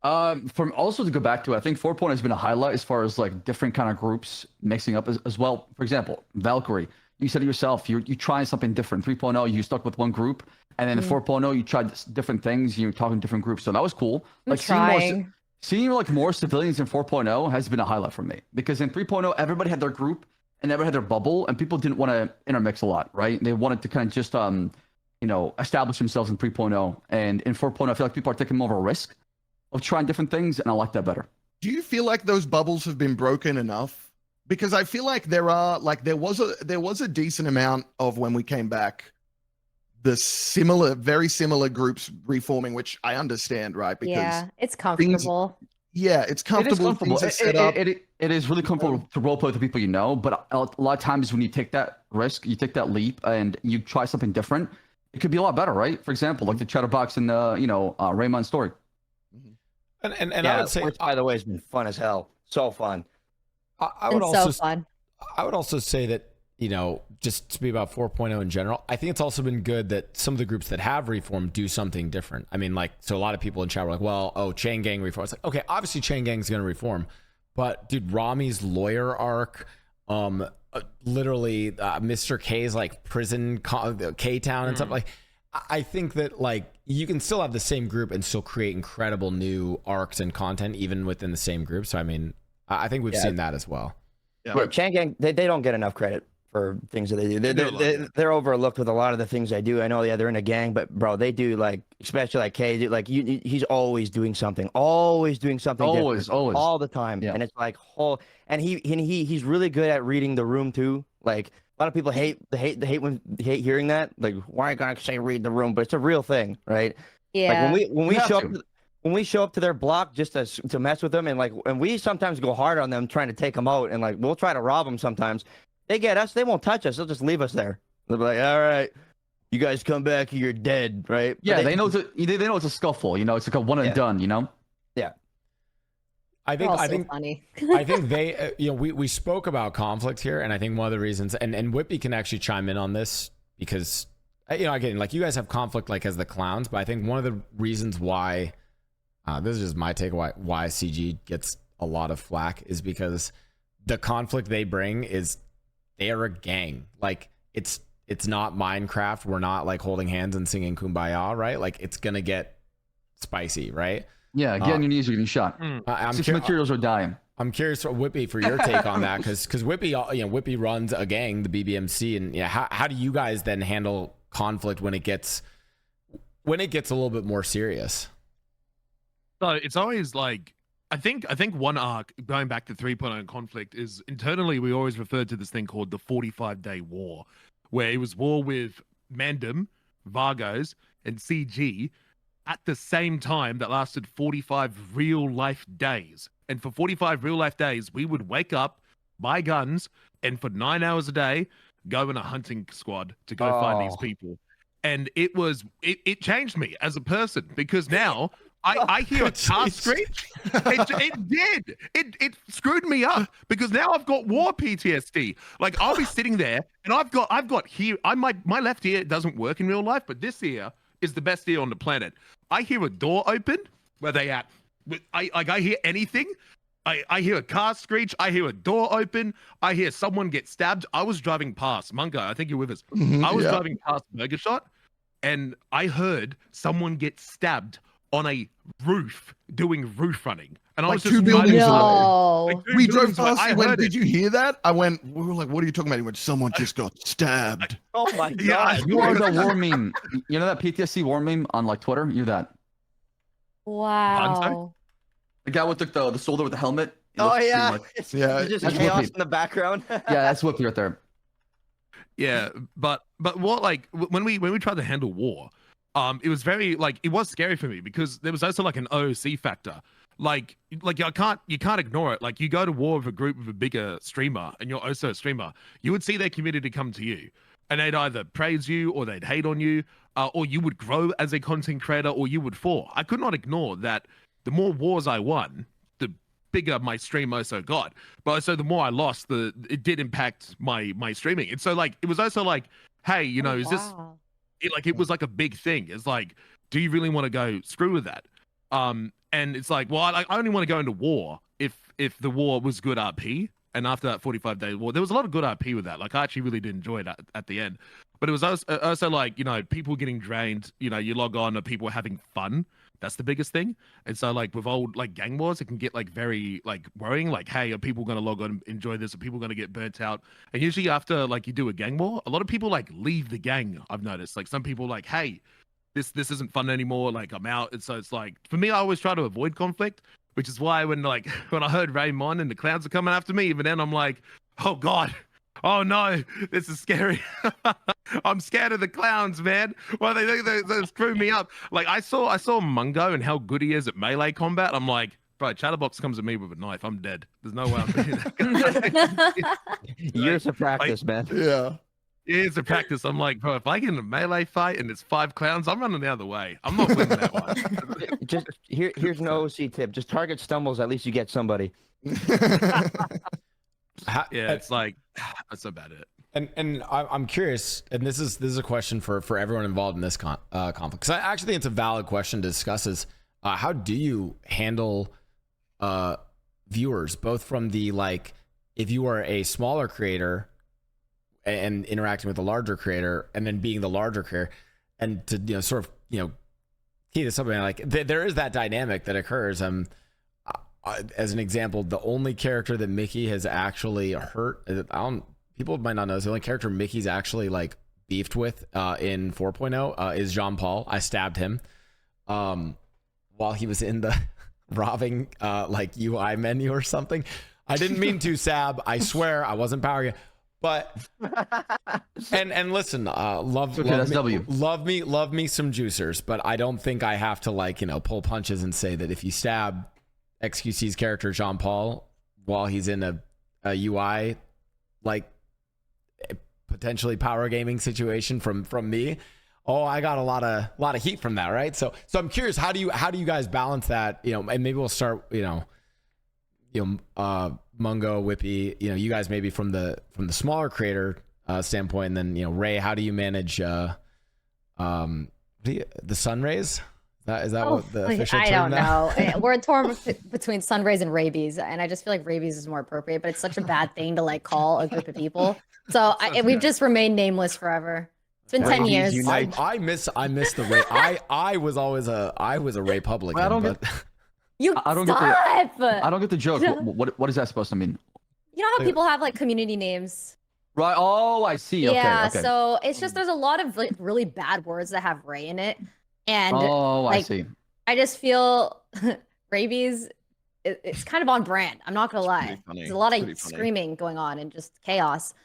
From also to go back to, I think 4.0 has been a highlight as far as like different kind of groups mixing up as well. For example, Valkyrie, you said to yourself, you trying something different. 3.0, you stuck with one group, and then in 4.0, you tried different things. You're talking to different groups, so that was cool. I'm trying. Seeing like more civilians in 4.0 has been a highlight for me because in 3.0, everybody had their group and everybody had their bubble, and people didn't want to intermix a lot, right? They wanted to kind of just establish themselves in 3.0, and in 4.0, I feel like people are taking more of a risk of trying different things, and I like that better. Do you feel like those bubbles have been broken enough? Because I feel like there was a decent amount of when we came back, very similar groups reforming, which I understand, right? Because yeah, it's comfortable. It's comfortable. It is really comfortable to roleplay with the people you know, but a lot of times when you take that risk, you take that leap, and you try something different, it could be a lot better, right? For example, like the Chatterbox and the Raymond story. And I would say, which, by the way, has been fun as hell. So fun. I would also say that, just to be about 4.0 in general, I think it's also been good that some of the groups that have reformed do something different. I mean, so a lot of people in chat were like, well, Chain Gang reform. It's like, okay, obviously Chain Gang is going to reform, but dude, Rami's lawyer arc, literally Mr. K's like prison K-Town and stuff, like, I think that you can still have the same group and still create incredible new arcs and content even within the same group. So I mean, I think we've seen that as well. Yeah, Chain Gang, they don't get enough credit for things that they do. They're overlooked with a lot of the things they do. I know, they're in a gang, but bro, they do especially like K, he's always doing something, always, all the time. Yeah. And it's like and he's really good at reading the room too. Like a lot of people hate hearing that. Like, why are you gonna say read the room? But it's a real thing, right? Yeah. Like when we show up to their block just to mess with them, and we sometimes go hard on them trying to take them out, and we'll try to rob them sometimes. They get us, they won't touch us. They'll just leave us there. They'll be like, all right, you guys come back, you're dead, right? Yeah, they know it's a scuffle. It's like a one and done. Yeah. I think funny. I think they, we spoke about conflict here, and I think one of the reasons, and Whippy can actually chime in on this because, again, you guys have conflict as the clowns, but I think one of the reasons why, this is just my take, why CG gets a lot of flack is because the conflict they bring is they are a gang. It's not Minecraft. We're not holding hands and singing Kumbaya, right? It's gonna get spicy, right? Yeah, get on your knees, you're getting shot. Materials are dying. I'm curious, Whippy, for your take on that, because Whippy runs a gang, the BBMC, and how do you guys then handle conflict when it gets a little bit more serious? So it's always I think one arc going back to 3.0 conflict is internally we always referred to this thing called the 45-day war, where it was war with Mandem, Vargos, and CG at the same time that lasted 45 real life days. And for 45 real life days, we would wake up, buy guns, and for 9 hours a day, go in a hunting squad to go find these people. And it changed me as a person because now I hear a car screech. It did. It screwed me up because now I've got war PTSD. I'll be sitting there and I've got here. My left ear doesn't work in real life, but this ear is the best ear on the planet. I hear a door open. Where they at? I hear anything. I hear a car screech. I hear a door open. I hear someone get stabbed. I was driving past Mungo. I think you're with us. I was driving past Burger Shot, and I heard someone get stabbed on a roof doing roof running. And I was just buildings away. We drove past. I went, did you hear that? We were like, what are you talking about? He went, someone just got stabbed. Oh my god. You are the war meme. You know that PTSD war meme on Twitter? You're that. Wow. The guy with the soldier with the helmet. Oh yeah. It's just chaos in the background. Yeah, that's Whippy right there. Yeah, but what when we tried to handle war, it was very it was scary for me because there was also an OOC factor. You can't ignore it. You go to war with a group with a bigger streamer and you're also a streamer, you would see their community come to you and they'd either praise you or they'd hate on you, or you would grow as a content creator or you would fall. I could not ignore that the more wars I won, the bigger my stream also got. But also the more I lost, it did impact my streaming. And so it was also hey, is this it was a big thing. It's do you really want to go screw with that? And it's like, well, I only want to go into war if the war was good RP. And after that 45-day war, there was a lot of good RP with that. Like, I actually really did enjoy it at the end. But it was also like, you know, people getting drained. You know, you log on and people are having fun. That's the biggest thing. And so, like, with old, like, gang wars, it can get, like, very, like, worrying. Like, hey, are people going to log on and enjoy this? Are people going to get burnt out? And usually after, like, you do a gang war, a lot of people, like, leave the gang, I've noticed. Like, some people, like, hey, this isn't fun anymore. Like, I'm out. And so it's like, for me, I always try to avoid conflict, which is why when I heard Raymond and the clowns are coming after me, even then I'm like, oh God, oh no, this is scary. I'm scared of the clowns, man. Well, they screw me up. Like, I saw Mungo and how good he is at melee combat. I'm like, bro, Chatterbox comes at me with a knife. I'm dead. There's no way I'm doing that. Years of practice, man. Yeah. Years of practice. I'm like, bro, if I get in a melee fight and it's 5 clowns, I'm running the other way. I'm not winning that one. Just here's an OC tip. Just target stumbles. At least you get somebody. Yeah, it's like that's about it. And I'm curious, and this is a question for everyone involved in this conflict, because I actually think it's a valid question to discuss. Is how do you handle viewers, both from the, like, if you are a smaller creator and interacting with a larger creator, and then being the larger creator, and to, you know, sort of, you know, key to something like there is that dynamic that occurs. As an example, the only character that Mickey has actually hurt, people might not know this, the only character Mickey's actually, like, beefed with in 4.0 is Jean Paul. I stabbed him while he was in the robbing like UI menu or something. I didn't mean to, Sab. I swear I wasn't powering it. But and listen, love me some juicers, but I don't think I have to, like, you know, pull punches and say that if you stab XQC's character Jean Paul while he's in a UI, like, potentially power gaming situation from me, oh, I got a lot of heat from that, right? So I'm curious, how do you guys balance that, you know? And maybe we'll start, you know, Mungo, Whippy, you know, you guys maybe from the smaller creator standpoint, and then, you know, Ray, how do you manage the sun rays? Is that what the official term? I don't now? know. We're torn between sun rays and rabies, and I just feel like rabies is more appropriate, but it's such a bad thing to, like, call a group of people. So we've just remained nameless forever. It's been 10 years. I miss the Ray. I was a Ray publican. I don't get the joke. What is that supposed to mean? You know how people have, like, community names? Right. Oh, I see. Yeah. Okay. So it's just, there's a lot of, like, really bad words that have Ray in it. And I see. I just feel rabies, it's kind of on brand. I'm not gonna lie. There's a lot of screaming going on and just chaos.